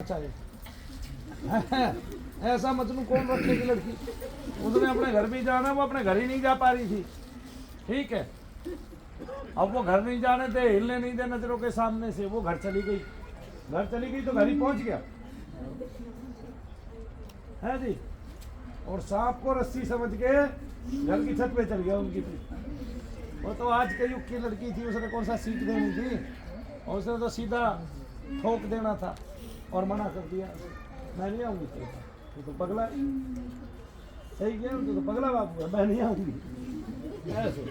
चाहे ऐसा मजनू कौन रखेगी लड़की। उसने अपने घर भी जाना, वो अपने घर ही नहीं जा पा रही थी। ठीक है, अब वो घर नहीं जाने दे, हिलने नहीं दे नजरों के सामने से, वो घर चली गई। घर चली गई तो घर ही पहुंच गया है जी। और सांप को रस्सी समझ के घर की छत पे चल गया उनकी। वो तो आज के युग की लड़की थी, उसने कौन सा सीख देनी थी, और उसने तो सीधा ठोक देना था और मना कर दिया, मैं नहीं आऊंगी तेरे पास, तू तो पगला है। सही किया, तू तो पगला बाबू है, मैं नहीं आऊंगी। ऐसे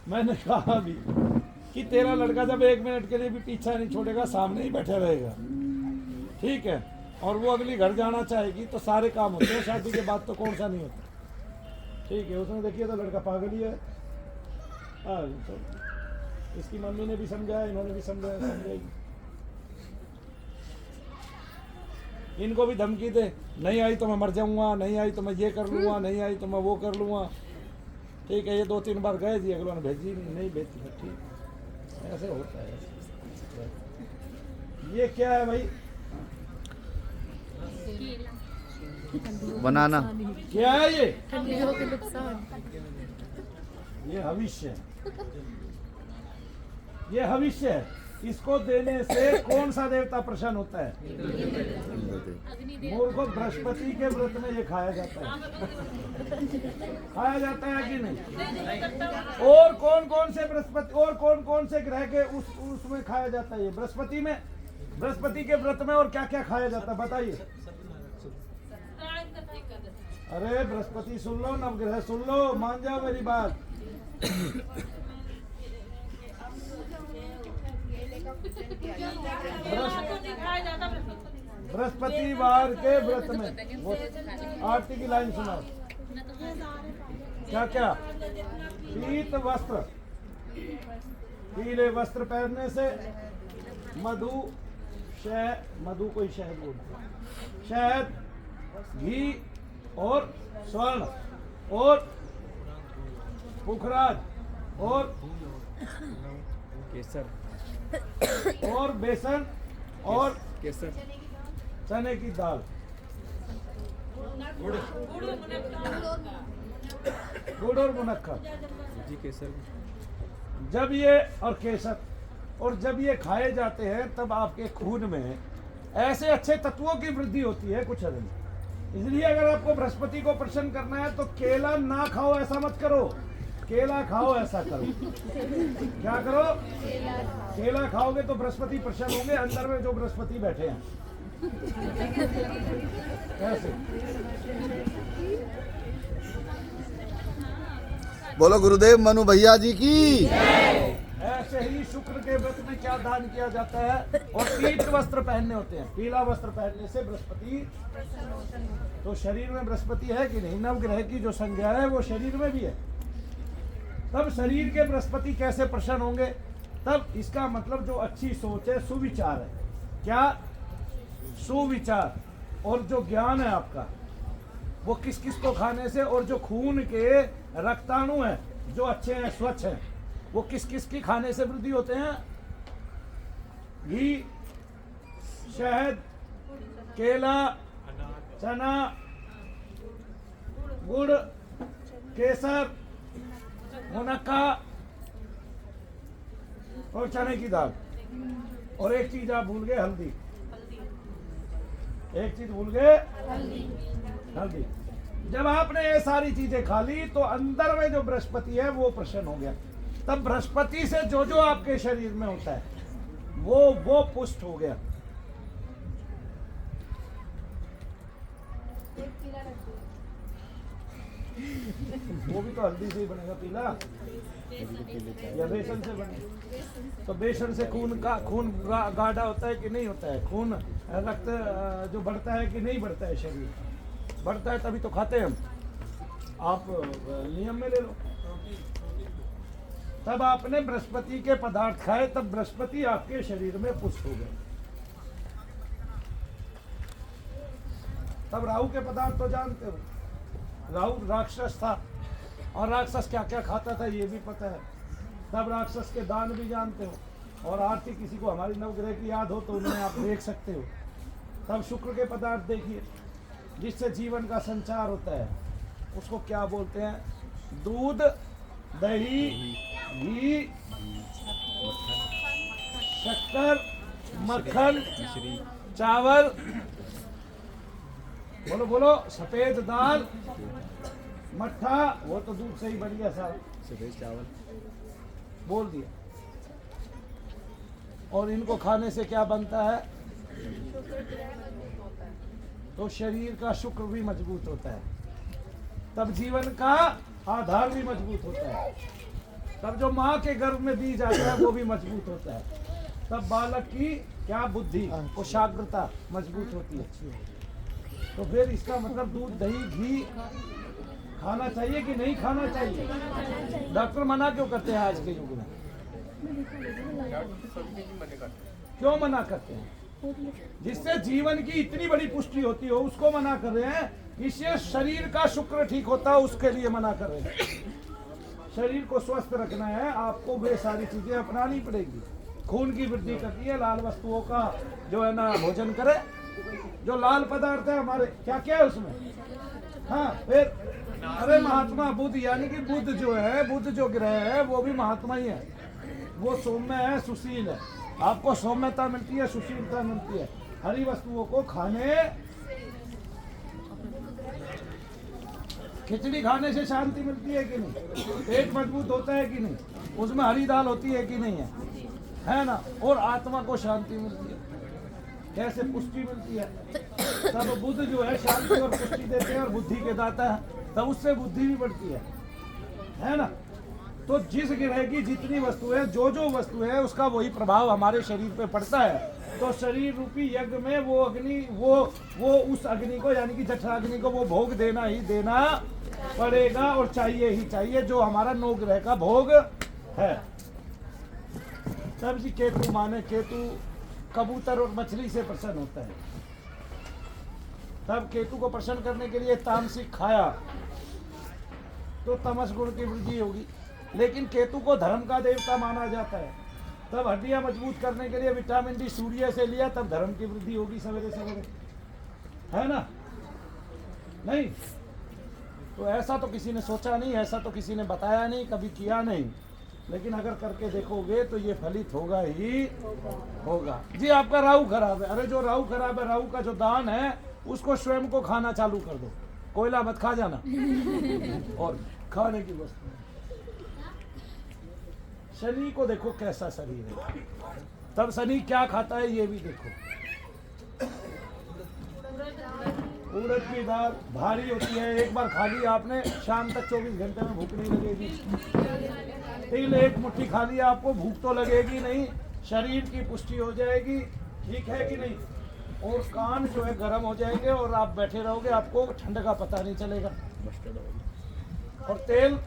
मैंने कहा भी कि तेरा लड़का जब 1 मिनट के लिए भी पीछा नहीं छोड़ेगा, सामने ही बैठा रहेगा, ठीक है, और वो अगली घर जाना चाहेगी तो सारे काम होते हैं, शादी के बाद तो कौन सा नहीं होता। ठीक है, उसने देखिए तो लड़का पागल ही है। तो इसकी मम्मी ने भी समझाया, इन्होंने भी समझाया, समझाएगी। इनको भी धमकी दे, नहीं आई तो मैं मर जाऊंगा, नहीं आई तो मैं ये कर लूंगा, नहीं आई तो मैं वो कर लूंगा। ठीक है, ये 2-3 बार गए जी, अगले ने भेजी नहीं भेजी। ठीक, ऐसे होता है। ये क्या है भाई, बनाना क्या है ये? ठंडियों के नुकसान। ये भविष्य है, ये भविष्य है। इसको देने से कौन सा देवता प्रसन्न होता है? मूर्खों, बृहस्पति के व्रत में ये खाया जाता है। खाया जाता है कि नहीं? और कौन कौन से बृहस्पति, और कौन कौन से ग्रह के उसमें खाया जाता है ये बृहस्पति में? बृहस्पति के व्रत में और क्या क्या खाया जाता है बताइए। अरे बृहस्पति सुन लो, नवग्रह सुन लो, मान जाओ मेरी बात। बृहस्पतिवार के व्रत में वो आरती की लाइन सुना, क्या क्या? पीत वस्त्र, पीले वस्त्र पहनने से, मधु, शहद, मधु को ही शहद बोलते हैं, शहद, घी और स्वर्ण और पुखराज और केसर और बेसन और केसर चने की दाल, गुड़ और मुनक्का जी, केसर जब ये और केसर, और जब ये खाए जाते हैं तब आपके खून में ऐसे अच्छे तत्वों की वृद्धि होती है कुछ अधिक। इसलिए अगर आपको बृहस्पति को प्रसन्न करना है तो केला ना खाओ ऐसा मत करो, केला खाओ ऐसा करो। क्या करो? केला खाओगे तो बृहस्पति प्रसन्न होंगे, अंदर में जो बृहस्पति बैठे हैं। कैसे? बोलो गुरुदेव मनु भैया जी की। ऐसे ही शुक्र के व्रत में क्या दान किया जाता है, और पीत वस्त्र पहनने होते हैं। पीला वस्त्र पहनने से बृहस्पति, तो शरीर में बृहस्पति है कि नहीं? नवग्रह की जो संज्ञा है वो शरीर में भी है। तब शरीर के बृहस्पति कैसे प्रसन्न होंगे? तब इसका मतलब जो अच्छी सोच है, सुविचार है। क्या? सुविचार। और जो ज्ञान है आपका, वो किस किस को खाने से, और जो खून के रक्ताणु हैं जो अच्छे हैं, स्वच्छ हैं, वो किस किस की खाने से वृद्धि होते हैं? घी, शहद, केला, चना, गुड़, केसर, मुनक्का और चने की दाल। और एक चीज आप भूल गए, हल्दी। एक चीज भूल गए, हल्दी। जब आपने ये सारी चीजें खा ली तो अंदर में जो बृहस्पति है वो प्रसन्न हो गया। तब बृहस्पति से जो जो आपके शरीर में होता है वो पुष्ट हो गया। वो भी तो हल्दी से ही बनेगा पीला, या बेसन से बनेगा? तो बेसन से खून गाढ़ा होता है कि नहीं होता है? खून रक्त जो बढ़ता है कि नहीं बढ़ता है? शरीर बढ़ता है तभी तो खाते हैं हम। आप नियम में ले लो। तब आपने बृहस्पति के पदार्थ खाए, तब बृहस्पति आपके शरीर में पुष्ट हो गए। तब राहु के पदार्थ तो जानते हो, राहु राक्षस था, और राक्षस क्या क्या खाता था ये भी पता है। तब राक्षस के दान भी जानते हो। और आरती किसी को हमारी नवग्रह की याद हो तो उन्हें आप देख सकते हो। तब शुक्र के पदार्थ देखिए जिससे जीवन का संचार होता है, उसको क्या बोलते हैं? दूध, दही, घी, शक्कर, मक्खन, चावल, बोलो बोलो, सफेद दाल, मट्ठा, वो तो दूध से ही बन गया सारा, सफेद चावल बोल दिया। और इनको खाने से क्या बनता है? तो शरीर का शुक्र भी मजबूत होता है, तब जीवन का आधार भी मजबूत होता है, तब जो माँ के गर्भ में बीज आता है वो भी मजबूत होता है, तब बालक की क्या बुद्धि, कुशाग्रता मजबूत होती है। तो फिर इसका मतलब दूध, दही, घी खाना चाहिए कि नहीं खाना चाहिए? डॉक्टर मना क्यों करते हैं आज के युग में? क्यों मना करते हैं? जिससे जीवन की इतनी बड़ी पुष्टि होती हो उसको मना कर रहे हैं, इससे शरीर का शुक्र ठीक होता है उसके लिए मना कर रहे हैं। शरीर को स्वस्थ रखना है आपको, वे सारी चीजें अपनानी पड़ेगी। खून की वृद्धि करती है, लाल वस्तुओं का जो है ना भोजन करे। जो लाल पदार्थ है हमारे, क्या क्या है उसमें? हाँ, फिर अरे महात्मा बुद्ध, यानी कि बुद्ध जो है, बुद्ध जो ग्रह है वो भी महात्मा ही है। वो सौम्य है, सुशील है। आपको सौम्यता मिलती है, सुशीलता मिलती है। हरी वस्तुओं को खाने, खिचड़ी खाने से शांति मिलती है कि नहीं? पेट मजबूत होता है कि नहीं? उसमें हरी दाल होती है कि नहीं है ना? और आत्मा को शांति मिलती है। कैसे पुष्टि मिलती है? तब बुद्ध जो है शांति और पुष्टि देते हैं और बुद्धि के दाता है, तब उससे बुद्धि भी बढ़ती है ना? तो जिस ग्रह की जितनी वस्तु है, जो वस्तु है, उसका वही प्रभाव हमारे शरीर पे पड़ता है। तो शरीर रूपी यज्ञ में वो अग्नि, वो उस अग्नि को, यानी कि जठराग्नि को वो भोग देना ही देना पड़ेगा और चाहिए ही चाहिए, जो हमारा 9 ग्रह का भोग है। तब जी केतु माने, केतु कबूतर और मछली से प्रसन्न होता है। तब केतु को प्रसन्न करने के लिए तामसिक खाया तो तमस गुण की वृद्धि होगी। लेकिन केतु को धर्म का देवता माना जाता है। तब हड्डियां मजबूत करने के लिए विटामिन डी सूर्य से लिया, तब धर्म की वृद्धि होगी सवेरे सवेरे, है ना? नहीं तो ऐसा तो किसी ने सोचा नहीं, ऐसा तो किसी ने बताया नहीं, कभी किया नहीं। लेकिन अगर करके देखोगे तो ये फलित होगा ही होगा। जी आपका राहु खराब है, अरे जो राहु खराब है, राहु का जो दान है उसको स्वयं को खाना चालू कर दो। कोयला मत खा जाना और खाने की वस्तु। शनि को देखो कैसा शरीर है, तब शनि क्या खाता है ये भी देखो। उड़द की दाल भारी होती है, एक बार खा ली आपने, शाम तक 24 घंटे में भूख नहीं लगेगी। तिल एक मुट्ठी खा लिया, आपको भूख तो लगेगी नहीं, शरीर की पुष्टि हो जाएगी, ठीक है कि नहीं? और कान जो है गर्म हो जाएंगे और आप बैठे रहोगे, आपको ठंड का पता नहीं चलेगा। और तेल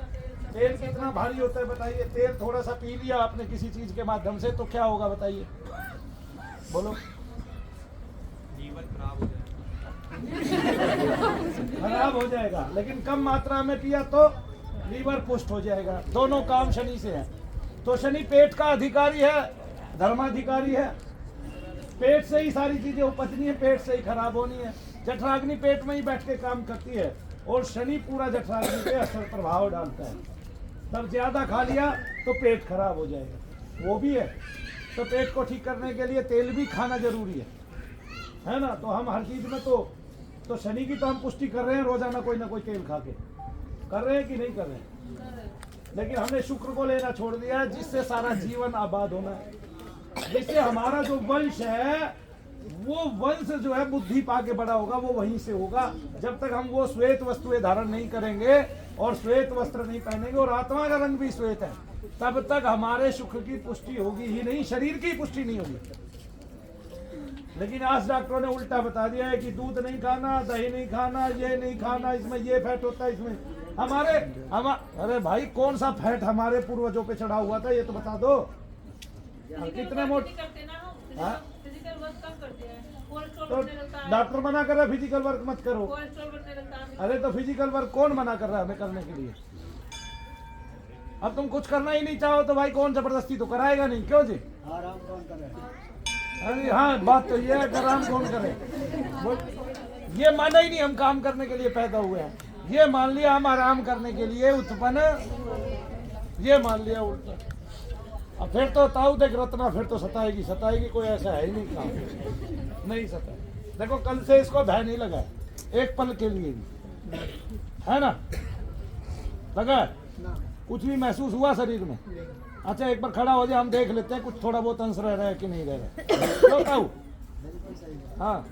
कितना भारी होता है बताइए? तेल थोड़ा सा पी लिया आपने किसी चीज के माध्यम से तो क्या होगा बताइए? बोलो। खराब हो जाएगा। लेकिन कम मात्रा में पिया तो लीवर पुष्ट हो जाएगा। दोनों काम शनि से है। तो शनि पेट का अधिकारी है, धर्माधिकारी है। पेट से ही सारी चीजें उपजनी है, पेट से ही खराब होनी है। जठराग्नि पेट में ही बैठ के काम करती है और शनि पूरा जठराग्नि पे असर प्रभाव डालता है। तब ज्यादा खा लिया तो पेट खराब हो जाएगा, वो भी है। तो पेट को ठीक करने के लिए तेल भी खाना जरूरी है ना? तो हम हर चीज में तो शनि की तो हम पुष्टि कर रहे हैं, रोजाना कोई ना कोई तेल खा के कर रहे हैं कि नहीं कर रहे हैं? लेकिन हमने शुक्र को लेना छोड़ दिया है, जिससे सारा जीवन आबाद होना है। जिससे हमारा जो वंश है, वो वंश जो है बुद्धि पाके बड़ा होगा, वो वहीं से होगा। जब तक हम वो श्वेत वस्तुएं धारण नहीं करेंगे और श्वेत वस्त्र नहीं पहनेंगे, और आत्मा का रंग भी श्वेत है, तब तक हमारे शुक्र की पुष्टि होगी ही नहीं, शरीर की पुष्टि नहीं होगी। लेकिन आज डॉक्टरों ने उल्टा बता दिया है कि दूध नहीं खाना, दही नहीं खाना, ये नहीं खाना, इसमें ये फैट होता है, इसमें अरे भाई कौन सा फैट हमारे पूर्वजों पे चढ़ा हुआ था ये तो बता दो। कितने मोटे तो डॉक्टर मना कर रहा है फिजिकल वर्क मत करो। अरे तो फिजिकल वर्क कौन मना कर रहा है हमें करने के लिए? अब तुम कुछ करना ही नहीं चाहो तो भाई कौन जबरदस्ती तो कराएगा नहीं, क्यों जी? आराम कौन करे? अरे हाँ, बात तो ये है कि आराम कौन करे। ये माना ही नहीं हम काम करने के लिए पैदा हुए हैं, ये मान लिया हम आराम करने के लिए उत्पन्न, ये मान लिया उल्टा। अब फिर तो ताऊ देख रत्ना फिर तो सताएगी सताएगी, कोई ऐसा है ही नहीं काम, नहीं सताए। देखो कल से इसको भय नहीं लगा एक पल के लिए भी, है ना? लगा ना कुछ भी महसूस हुआ शरीर में? अच्छा एक बार खड़ा हो जाए, हम देख लेते हैं कुछ थोड़ा बहुत अंश रह रहा है कि नहीं रह रहा है। क्यों ताऊ? बिल्कुल सही बात। हाँ